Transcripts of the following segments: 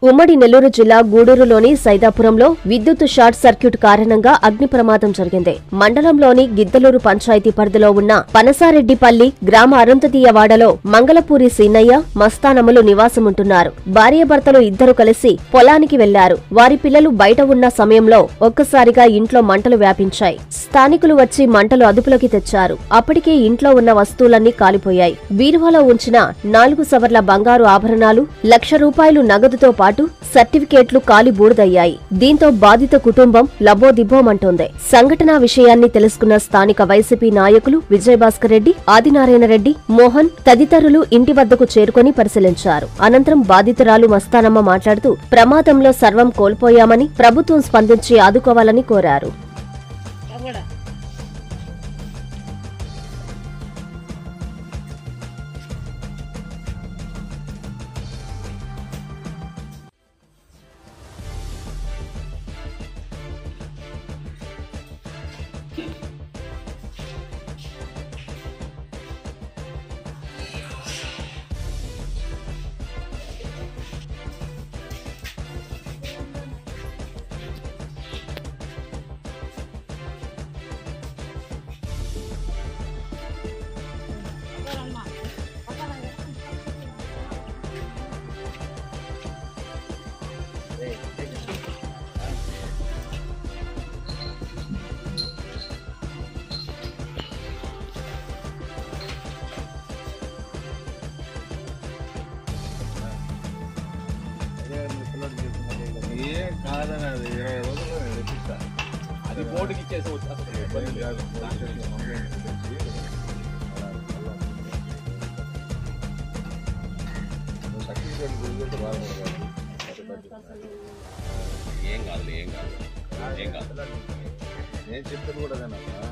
ఉమ్మడి నెల్లూరు జిల్లా గూడూరులోని సైదాపురంలో విద్యుత్ షార్ట్ సర్క్యూట్ కారణంగా అగ్ని ప్రమాదం జరిగింది. మండలంలోని గిద్దలూరు పంచాయతీ పరిధిలో ఉన్న పనసారెడ్డిపల్లి గ్రామ అరుంధతీయవాడలో మంగళపూరి సీనయ్య, మస్తానమ్మలు నివాసముంటున్నారు. భార్యాభర్తలు ఇద్దరు కలిసి పొలానికి వెళ్లారు. వారి పిల్లలు బయట ఉన్న సమయంలో ఒక్కసారిగా ఇంట్లో మంటలు వ్యాపించాయి. స్థానికులు వచ్చి మంటలు అదుపులోకి తెచ్చారు. అప్పటికే ఇంట్లో ఉన్న వస్తువులన్నీ కాలిపోయాయి. బీరువాలో ఉంచిన 4 సవర్ల బంగారు ఆభరణాలు, ₹1,00,000 నగదుతో పాటు సర్టిఫికేట్లు కాలి బూడిదయ్యాయి. దీంతో బాధిత కుటుంబం లబోదిబోమంటోంది. సంఘటనా విషయాన్ని తెలుసుకున్న స్థానిక వైసీపీ నాయకులు విజయభాస్కర్ రెడ్డి, ఆదినారాయణ రెడ్డి, మోహన్ తదితరులు ఇంటి వద్దకు చేరుకుని పరిశీలించారు. అనంతరం బాధితురాలు మస్తానమ్మ మాట్లాడుతూ ప్రమాదంలో సర్వం కోల్పోయామని, ప్రభుత్వం స్పందించి ఆదుకోవాలని కోరారు. కాదని అది 20 రోజుల్లో నేను తెప్పిస్తా. అది బోర్డుకి ఇచ్చేసి అసలు ఇబ్బంది కాదు. సర్టిఫికేట్ గురించి బాధపడతాను. ఏం కాదు ఏం కాదు ఏం కాదు నేను చెప్పేది కూడా అదేనమ్మా.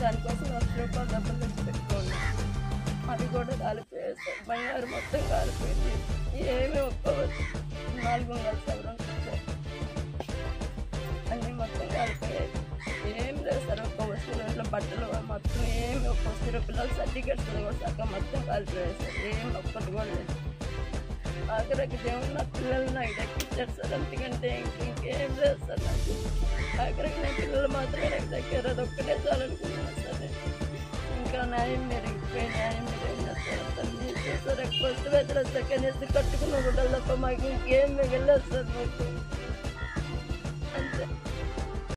దానికోసం ₹1,00,000 డబ్బులు తెచ్చి పెట్టుకోండి. అది కూడా కాలిపోయాయి సార్. బంగారు మొత్తం కాలిపోయింది. ఏమీ ఒప్పుకోవచ్చు. 400 సవరం అన్నీ మొత్తం కాలిపోయాయి. ఏం లేదు సార్. ఒక్క వస్తువులు బట్టలు మొత్తం ఏమి ఒక్క వస్తువు పిల్లల సర్టిఫికేట్స్ కూడా సగం మొత్తం కాలిపోయాయి సార్. ఏం ఒక్కటి కూడా లేదు. ఆఖరికి దేవుడు నా పిల్లలు నాకు దక్కించారు సార్. అంతకంటే ఇంకేం లేదు సార్. నాకు ఆఖరికి నా పిల్లలు మాత్రమే నాకు దక్కారు. అది ఒక్కటే చాలనుకున్నాను సార్. ఇంకా న్యాయం మెరిగిపోయి న్యాయం మెరిగిన సార్. ఎక్కువ వస్తువు కనీసం కట్టుకున్న కూడా తప్ప మాకు ఇంకేం మిగలేదు సార్. మాకు